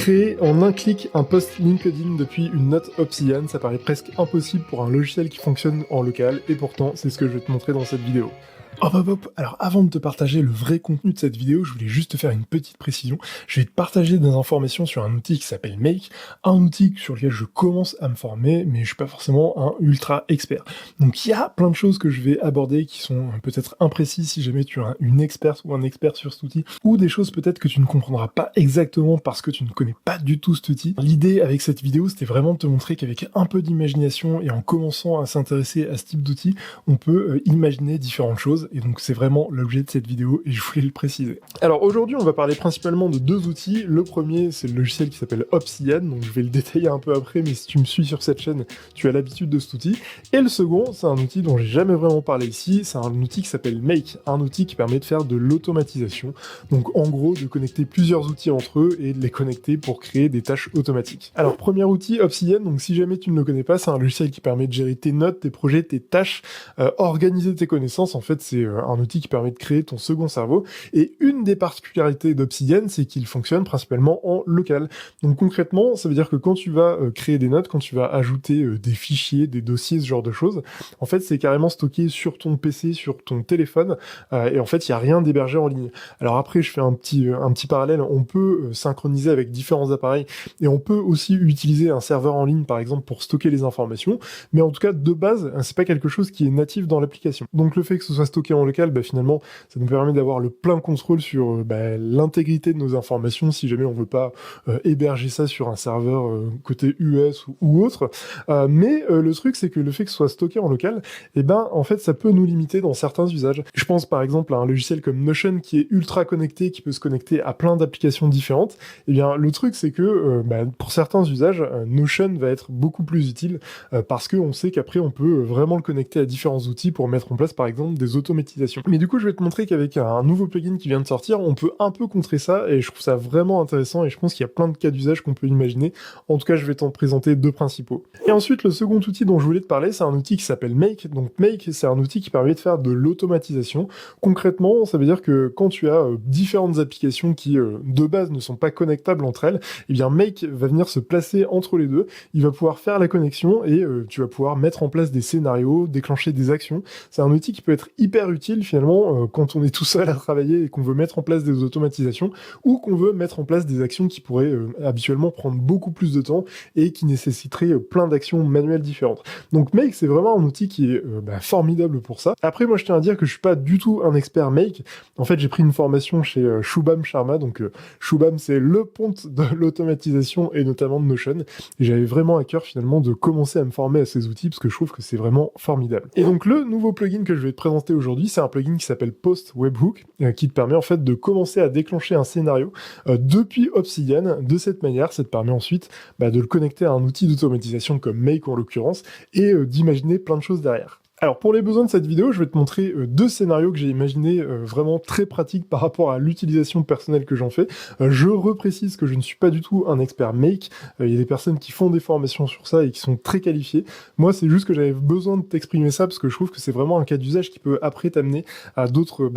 Créer en un clic un post LinkedIn depuis une note Obsidian, ça paraît presque impossible pour un logiciel qui fonctionne en local, et pourtant c'est ce que je vais te montrer dans cette vidéo. Hop, alors avant de te partager le vrai contenu de cette vidéo, je voulais juste te faire une petite précision. Je vais te partager des informations sur un outil qui s'appelle Make, un outil sur lequel je commence à me former, mais je suis pas forcément un ultra expert. Donc il y a plein de choses que je vais aborder qui sont peut-être imprécises si jamais tu es une experte ou un expert sur cet outil, ou des choses peut-être que tu ne comprendras pas exactement parce que tu ne connais pas du tout cet outil. L'idée avec cette vidéo, c'était vraiment de te montrer qu'avec un peu d'imagination et en commençant à s'intéresser à ce type d'outil, on peut imaginer différentes choses. Et donc c'est vraiment l'objet de cette vidéo et je voulais le préciser. Alors aujourd'hui on va parler principalement de deux outils. Le premier c'est le logiciel qui s'appelle Obsidian, donc je vais le détailler un peu après, mais si tu me suis sur cette chaîne, tu as l'habitude de cet outil. Et le second c'est un outil dont j'ai jamais vraiment parlé ici, c'est un outil qui s'appelle Make, un outil qui permet de faire de l'automatisation. Donc en gros de connecter plusieurs outils entre eux et de les connecter pour créer des tâches automatiques. Alors premier outil Obsidian, donc si jamais tu ne le connais pas, c'est un logiciel qui permet de gérer tes notes, tes projets, tes tâches, organiser tes connaissances. En fait c'est un outil qui permet de créer ton second cerveau, et une des particularités d'Obsidian, c'est qu'il fonctionne principalement en local. Donc concrètement, ça veut dire que quand tu vas créer des notes, quand tu vas ajouter des fichiers, des dossiers, ce genre de choses, en fait c'est carrément stocké sur ton PC, sur ton téléphone, et en fait il n'y a rien d'hébergé en ligne. Alors après je fais un petit parallèle, on peut synchroniser avec différents appareils, et on peut aussi utiliser un serveur en ligne par exemple pour stocker les informations, mais en tout cas de base, c'est pas quelque chose qui est natif dans l'application. Donc le fait que ce soit stocké en local, finalement, ça nous permet d'avoir le plein contrôle sur l'intégrité de nos informations, si jamais on veut pas héberger ça sur un serveur côté US ou autre. Mais le truc, c'est que le fait que ce soit stocké en local, en fait, ça peut nous limiter dans certains usages. Je pense par exemple à un logiciel comme Notion qui est ultra connecté, qui peut se connecter à plein d'applications différentes. Et bien, le truc, c'est que pour certains usages, Notion va être beaucoup plus utile parce qu'on sait qu'après, on peut vraiment le connecter à différents outils pour mettre en place, par exemple, des automatisations. Mais du coup, je vais te montrer qu'avec un nouveau plugin qui vient de sortir, on peut un peu contrer ça, et je trouve ça vraiment intéressant, et je pense qu'il y a plein de cas d'usage qu'on peut imaginer. En tout cas, je vais t'en présenter deux principaux. Et ensuite, le second outil dont je voulais te parler, c'est un outil qui s'appelle Make. Donc Make, c'est un outil qui permet de faire de l'automatisation. Concrètement, ça veut dire que quand tu as différentes applications qui, de base, ne sont pas connectables entre elles, eh bien Make va venir se placer entre les deux. Il va pouvoir faire la connexion, et tu vas pouvoir mettre en place des scénarios, déclencher des actions. C'est un outil qui peut être hyper utile, finalement, quand on est tout seul à travailler et qu'on veut mettre en place des automatisations, ou qu'on veut mettre en place des actions qui pourraient habituellement prendre beaucoup plus de temps et qui nécessiteraient plein d'actions manuelles différentes. Donc Make, c'est vraiment un outil qui est formidable pour ça. Après, moi je tiens à dire que je suis pas du tout un expert Make. En fait, j'ai pris une formation chez Shubham Sharma, donc Shubham c'est le ponte de l'automatisation et notamment de Notion, et j'avais vraiment à cœur finalement de commencer à me former à ces outils parce que je trouve que c'est vraiment formidable. Et donc le nouveau plugin que je vais te présenter aujourd'hui, c'est un plugin qui s'appelle Post Webhook, qui te permet en fait de commencer à déclencher un scénario depuis Obsidian. De cette manière, ça te permet ensuite de le connecter à un outil d'automatisation comme Make en l'occurrence, et d'imaginer plein de choses derrière. Alors pour les besoins de cette vidéo, je vais te montrer deux scénarios que j'ai imaginés vraiment très pratiques par rapport à l'utilisation personnelle que j'en fais. Je reprécise que je ne suis pas du tout un expert Make. Il y a des personnes qui font des formations sur ça et qui sont très qualifiées. Moi, c'est juste que j'avais besoin de t'exprimer ça parce que je trouve que c'est vraiment un cas d'usage qui peut après t'amener à d'autres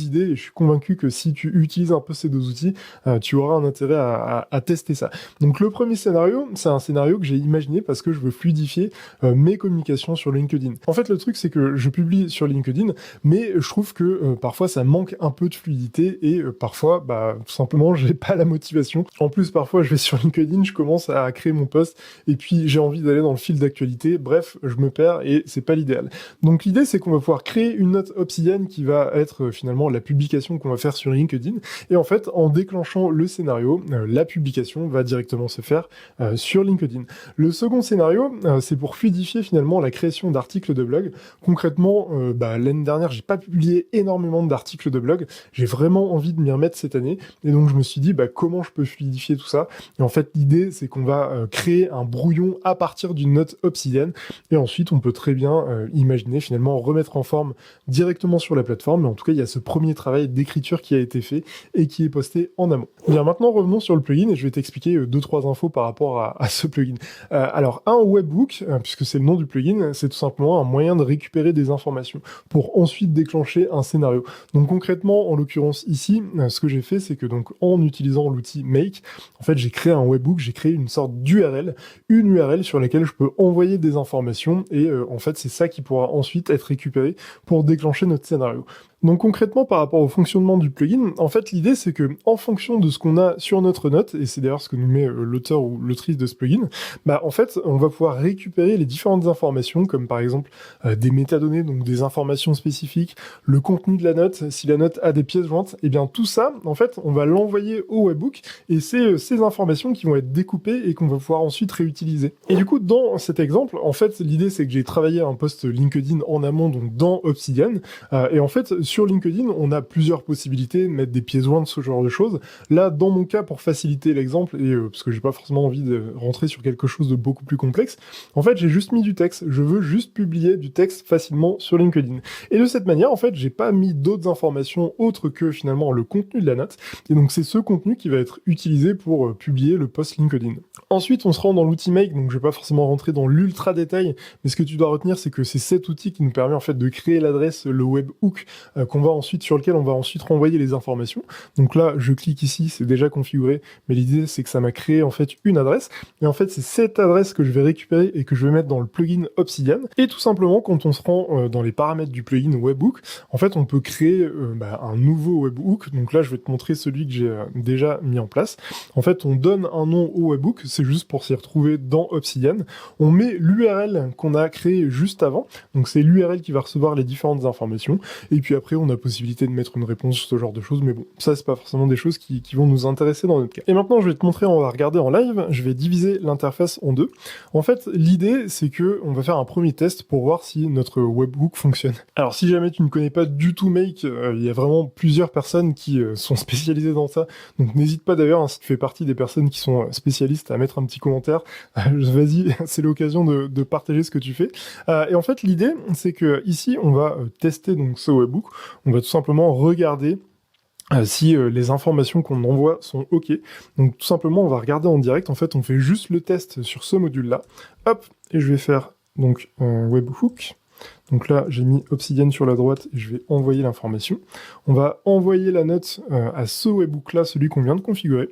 idées, et je suis convaincu que si tu utilises un peu ces deux outils, tu auras un intérêt à tester ça. Donc le premier scénario, c'est un scénario que j'ai imaginé parce que je veux fluidifier mes communications sur LinkedIn. En fait, le truc, c'est que je publie sur LinkedIn, mais je trouve que parfois ça manque un peu de fluidité, et parfois, tout simplement, j'ai pas la motivation. En plus, parfois, je vais sur LinkedIn, je commence à créer mon post, et puis j'ai envie d'aller dans le fil d'actualité. Bref, je me perds, et c'est pas l'idéal. Donc l'idée, c'est qu'on va pouvoir créer une note Obsidian qui va être finalement la publication qu'on va faire sur LinkedIn, et en fait, en déclenchant le scénario, la publication va directement se faire sur LinkedIn. Le second scénario, c'est pour fluidifier finalement la création d'articles de blog. Concrètement, l'année dernière, j'ai pas publié énormément d'articles de blog. J'ai vraiment envie de m'y remettre cette année, et donc je me suis dit comment je peux fluidifier tout ça. Et en fait, l'idée, c'est qu'on va créer un brouillon à partir d'une note Obsidian, et ensuite on peut très bien imaginer finalement remettre en forme directement sur la plateforme. Mais en tout cas, il y a ce premier travail d'écriture qui a été fait et qui est posté en amont. Bien, maintenant revenons sur le plugin, et je vais t'expliquer 2-3 infos par rapport à ce plugin. Alors un webhook, puisque c'est le nom du plugin, c'est tout simplement un moyen de récupérer des informations pour ensuite déclencher un scénario. Donc concrètement, en l'occurrence ici, ce que j'ai fait, c'est que donc en utilisant l'outil Make, en fait, j'ai créé un webhook, j'ai créé une sorte d'URL, une URL sur laquelle je peux envoyer des informations et en fait, c'est ça qui pourra ensuite être récupéré pour déclencher notre scénario. Donc concrètement, par rapport au fonctionnement du plugin, en fait, l'idée, c'est que en fonction de ce qu'on a sur notre note, et c'est d'ailleurs ce que nous met l'auteur ou l'autrice de ce plugin, bah en fait, on va pouvoir récupérer les différentes informations, comme par exemple des métadonnées, donc des informations spécifiques, le contenu de la note, si la note a des pièces jointes, et bien tout ça, en fait, on va l'envoyer au webhook, et c'est ces informations qui vont être découpées et qu'on va pouvoir ensuite réutiliser. Et du coup, dans cet exemple, en fait, l'idée, c'est que j'ai travaillé un post LinkedIn en amont, donc dans Obsidian, et en fait, sur LinkedIn, on a plusieurs possibilités de mettre des pièces jointes, ce genre de choses. Là, dans mon cas, pour faciliter l'exemple, et parce que j'ai pas forcément envie de rentrer sur quelque chose de beaucoup plus complexe, en fait, j'ai juste mis du texte. Je veux juste publier du texte facilement sur LinkedIn. Et de cette manière, en fait, j'ai pas mis d'autres informations autres que finalement le contenu de la note. Et donc, c'est ce contenu qui va être utilisé pour publier le post LinkedIn. Ensuite, on se rend dans l'outil Make, donc je vais pas forcément rentrer dans l'ultra détail, mais ce que tu dois retenir, c'est que c'est cet outil qui nous permet en fait de créer l'adresse, le webhook, sur lequel on va ensuite renvoyer les informations. Donc là, je clique ici, c'est déjà configuré, mais l'idée c'est que ça m'a créé en fait une adresse, et en fait c'est cette adresse que je vais récupérer et que je vais mettre dans le plugin Obsidian, et tout simplement quand on se rend dans les paramètres du plugin Webhook, en fait on peut créer un nouveau webhook. Donc là je vais te montrer celui que j'ai déjà mis en place. En fait on donne un nom au webhook, c'est juste pour s'y retrouver dans Obsidian, on met l'URL qu'on a créé juste avant, donc c'est l'URL qui va recevoir les différentes informations, et puis après on a possibilité de mettre une réponse, ce genre de choses, mais bon, ça c'est pas forcément des choses qui vont nous intéresser dans notre cas. Et maintenant je vais te montrer, on va regarder en live, je vais diviser l'interface en deux. En fait, l'idée c'est que on va faire un premier test pour voir si notre webhook fonctionne. Alors si jamais tu ne connais pas du tout Make, il y a vraiment plusieurs personnes qui sont spécialisées dans ça, donc n'hésite pas d'ailleurs, hein, si tu fais partie des personnes qui sont spécialistes, à mettre un petit commentaire, vas-y, c'est l'occasion de partager ce que tu fais. Et en fait l'idée c'est que ici on va tester donc ce webhook, on va tout simplement regarder si les informations qu'on envoie sont OK. Donc tout simplement, on va regarder en direct. En fait, on fait juste le test sur ce module-là. Hop, et je vais faire donc un webhook. Donc là, j'ai mis Obsidian sur la droite et je vais envoyer l'information. On va envoyer la note à ce webhook-là, celui qu'on vient de configurer.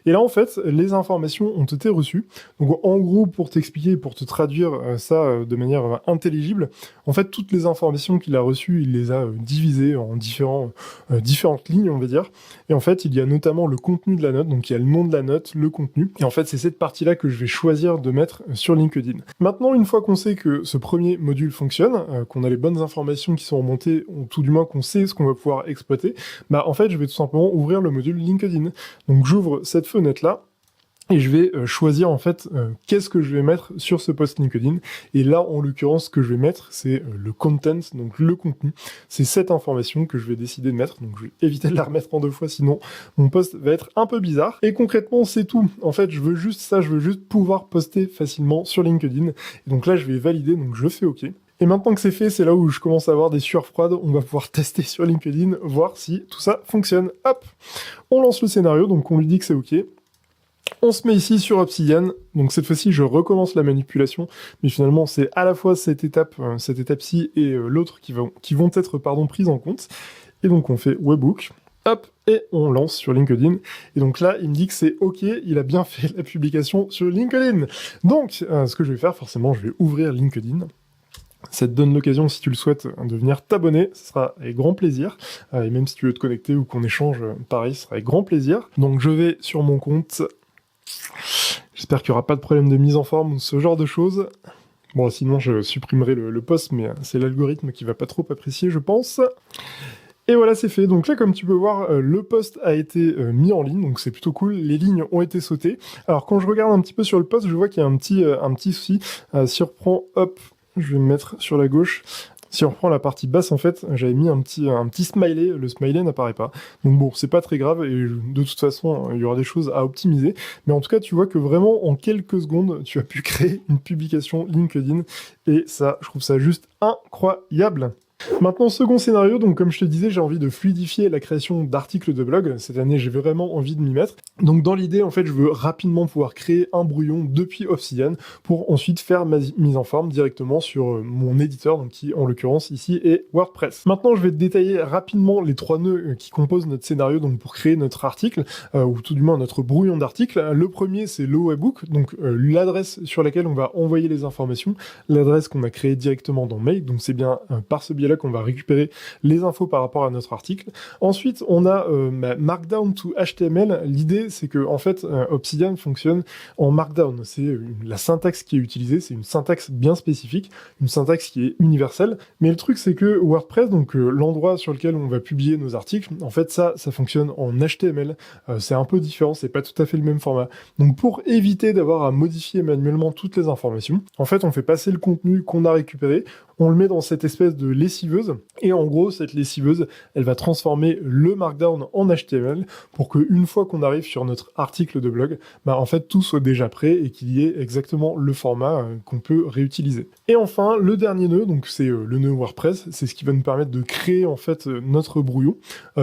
Et là, en fait, les informations ont été reçues. Donc en gros, pour t'expliquer, pour te traduire ça de manière intelligible, en fait, toutes les informations qu'il a reçues, il les a divisées en différentes lignes, on va dire. Et en fait, il y a notamment le contenu de la note, donc il y a le nom de la note, le contenu. Et en fait, c'est cette partie-là que je vais choisir de mettre sur LinkedIn. Maintenant, une fois qu'on sait que ce premier module fonctionne, qu'on a les bonnes informations qui sont remontées, ou tout du moins qu'on sait ce qu'on va pouvoir exploiter, bah en fait je vais tout simplement ouvrir le module LinkedIn. Donc j'ouvre cette fenêtre-là, et je vais choisir en fait qu'est-ce que je vais mettre sur ce post LinkedIn. Et là, en l'occurrence, ce que je vais mettre, c'est le content, donc le contenu. C'est cette information que je vais décider de mettre. Donc je vais éviter de la remettre en deux fois, sinon mon post va être un peu bizarre. Et concrètement, c'est tout. En fait, je veux juste ça, je veux juste pouvoir poster facilement sur LinkedIn. Et donc là, je vais valider, donc je fais OK. Et maintenant que c'est fait, c'est là où je commence à avoir des sueurs froides. On va pouvoir tester sur LinkedIn, voir si tout ça fonctionne. Hop, on lance le scénario, donc on lui dit que c'est OK. On se met ici sur Obsidian, donc cette fois-ci je recommence la manipulation, mais finalement c'est à la fois cette étape-ci et l'autre qui vont être prises en compte. Et donc on fait webhook, hop, et on lance sur LinkedIn. Et donc là, il me dit que c'est OK, il a bien fait la publication sur LinkedIn. Donc, ce que je vais faire, forcément, je vais ouvrir LinkedIn. Ça te donne l'occasion, si tu le souhaites, de venir t'abonner, ce sera avec grand plaisir. Et même si tu veux te connecter ou qu'on échange, pareil, ce sera avec grand plaisir. Donc je vais sur mon compte. J'espère qu'il n'y aura pas de problème de mise en forme ou ce genre de choses. Bon, sinon je supprimerai le post, mais c'est l'algorithme qui va pas trop apprécier, je pense. Et voilà, c'est fait. Donc là, comme tu peux voir, le post a été mis en ligne, donc c'est plutôt cool. Les lignes ont été sautées. Alors quand je regarde un petit peu sur le post, je vois qu'il y a un petit souci. Si on reprend, hop, je vais me mettre sur la gauche. Si on reprend la partie basse, en fait, j'avais mis un petit smiley, le smiley n'apparaît pas. Donc bon, c'est pas très grave, et de toute façon, il y aura des choses à optimiser. Mais en tout cas, tu vois que vraiment, en quelques secondes, tu as pu créer une publication LinkedIn, et ça, je trouve ça juste incroyable. Maintenant, second scénario, donc comme je te disais, j'ai envie de fluidifier la création d'articles de blog. Cette année, j'ai vraiment envie de m'y mettre. Donc dans l'idée, en fait, je veux rapidement pouvoir créer un brouillon depuis Obsidian pour ensuite faire ma mise en forme directement sur mon éditeur, donc qui en l'occurrence ici est WordPress. Maintenant, je vais te détailler rapidement les 3 nœuds qui composent notre scénario donc pour créer notre article, ou tout du moins notre brouillon d'article. Le premier, c'est le webhook, donc l'adresse sur laquelle on va envoyer les informations, l'adresse qu'on a créée directement dans Make, donc c'est bien par ce biais là qu'on va récupérer les infos par rapport à notre article. Ensuite, on a Markdown to HTML. L'idée, c'est que en fait, Obsidian fonctionne en Markdown. C'est la syntaxe qui est utilisée, c'est une syntaxe bien spécifique, une syntaxe qui est universelle. Mais le truc, c'est que WordPress, donc l'endroit sur lequel on va publier nos articles, en fait, ça fonctionne en HTML. C'est un peu différent, c'est pas tout à fait le même format. Donc pour éviter d'avoir à modifier manuellement toutes les informations, en fait, on fait passer le contenu qu'on a récupéré, on le met dans cette espèce de lessiveuse, et en gros, cette lessiveuse, elle va transformer le Markdown en HTML pour qu'une fois qu'on arrive sur notre article de blog, en fait, tout soit déjà prêt et qu'il y ait exactement le format qu'on peut réutiliser. Et enfin, le dernier nœud, donc c'est le nœud WordPress, c'est ce qui va nous permettre de créer en fait notre brouillon.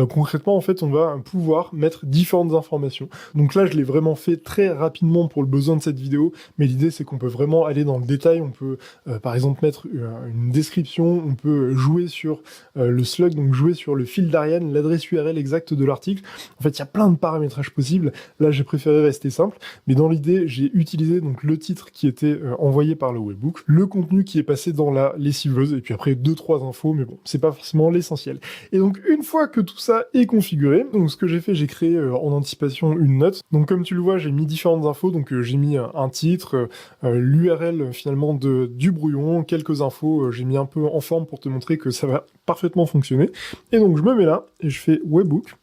Concrètement, en fait, on va pouvoir mettre différentes informations. Donc là, je l'ai vraiment fait très rapidement pour le besoin de cette vidéo, mais l'idée, c'est qu'on peut vraiment aller dans le détail. On peut, par exemple, mettre une description, on peut jouer sur le slug, donc jouer sur le fil d'Ariane, l'adresse URL exacte de l'article. En fait, il y a plein de paramétrages possibles. Là, j'ai préféré rester simple, mais dans l'idée, j'ai utilisé donc le titre qui était envoyé par le webhook, le contenu qui est passé dans la lessiveuse, et puis après 2-3 infos, mais bon, c'est pas forcément l'essentiel. Et donc, une fois que tout ça est configuré, donc ce que j'ai fait, j'ai créé en anticipation une note. Donc, comme tu le vois, j'ai mis différentes infos, donc j'ai mis un titre, l'URL finalement du brouillon, quelques infos, j'ai mis un peu en forme pour te montrer que ça va parfaitement fonctionner. Et donc je me mets là et je fais webhook.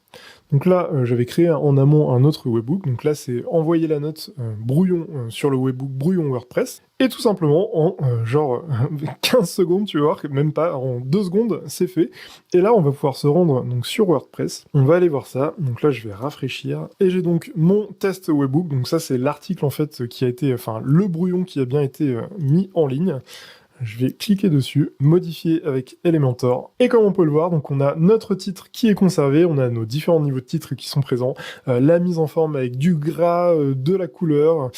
Donc là, j'avais créé en amont un autre webhook. Donc là, c'est envoyer la note brouillon sur le webhook brouillon WordPress. Et tout simplement, en genre 15 secondes, tu vas voir que même pas, en 2 secondes, c'est fait. Et là, on va pouvoir se rendre donc sur WordPress. On va aller voir ça. Donc là, je vais rafraîchir. Et j'ai donc mon test webhook. Donc ça, c'est l'article en fait qui a été, enfin le brouillon qui a bien été mis en ligne. Je vais cliquer dessus, modifier avec Elementor, et comme on peut le voir, donc on a notre titre qui est conservé, on a nos différents niveaux de titres qui sont présents, la mise en forme avec du gras, de la couleur,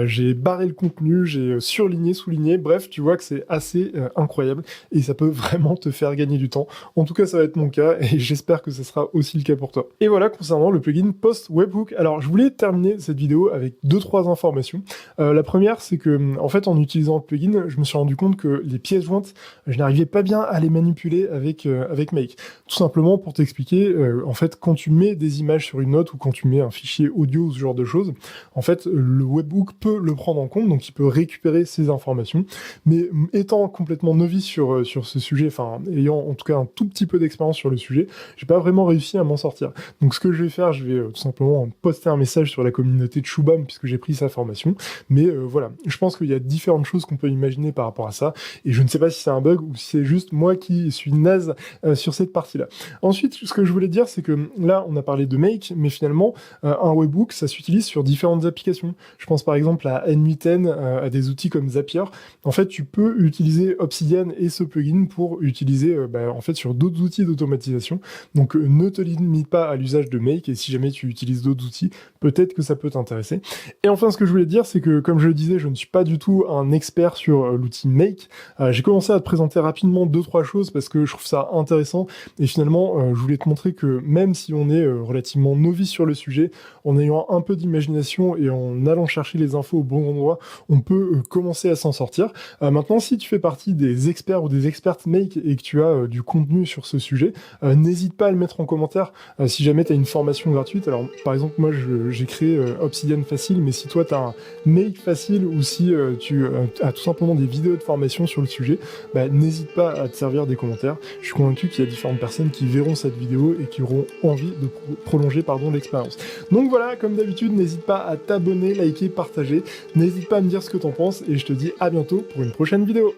j'ai barré le contenu, j'ai surligné, souligné, bref, tu vois que c'est assez incroyable, et ça peut vraiment te faire gagner du temps. En tout cas, ça va être mon cas, et j'espère que ce sera aussi le cas pour toi. Et voilà, concernant le plugin Post Webhook. Alors, je voulais terminer cette vidéo avec 2-3 informations. La première, c'est que, en fait, en utilisant le plugin, je me suis rendu compte que les pièces jointes, je n'arrivais pas bien à les manipuler avec Make. Tout simplement pour t'expliquer, en fait, quand tu mets des images sur une note ou quand tu mets un fichier audio ou ce genre de choses, en fait, le webhook peut le prendre en compte, donc il peut récupérer ces informations. Mais étant complètement novice sur ce sujet, enfin, ayant en tout cas un tout petit peu d'expérience sur le sujet, j'ai pas vraiment réussi à m'en sortir. Donc ce que je vais faire, je vais tout simplement poster un message sur la communauté de Shubham puisque j'ai pris sa formation. Mais voilà, je pense qu'il y a différentes choses qu'on peut imaginer par rapport à ça. Et je ne sais pas si c'est un bug ou si c'est juste moi qui suis naze sur cette partie-là. Ensuite, ce que je voulais dire, c'est que là, on a parlé de Make, mais finalement, un webhook, ça s'utilise sur différentes applications. Je pense par exemple à N8N, à des outils comme Zapier. En fait, tu peux utiliser Obsidian et ce plugin pour utiliser en fait, sur d'autres outils d'automatisation. Donc, ne te limite pas à l'usage de Make, et si jamais tu utilises d'autres outils, peut-être que ça peut t'intéresser. Et enfin, ce que je voulais dire, c'est que, comme je le disais, je ne suis pas du tout un expert sur l'outil Make. J'ai commencé à te présenter rapidement 2-3 choses parce que je trouve ça intéressant et finalement je voulais te montrer que même si on est relativement novice sur le sujet, en ayant un peu d'imagination et en allant chercher les infos au bon endroit, on peut commencer à s'en sortir. Maintenant, si tu fais partie des experts ou des expertes Make et que tu as du contenu sur ce sujet, n'hésite pas à le mettre en commentaire si jamais tu as une formation gratuite. Alors par exemple, moi j'ai créé Obsidian Facile, mais si toi tu as un Make Facile ou si tu as tout simplement des vidéos de formation sur le sujet, n'hésite pas à te servir des commentaires. Je suis convaincu qu'il y a différentes personnes qui verront cette vidéo et qui auront envie de prolonger l'expérience. Donc voilà, comme d'habitude, n'hésite pas à t'abonner, liker, partager. N'hésite pas à me dire ce que t'en penses et je te dis à bientôt pour une prochaine vidéo.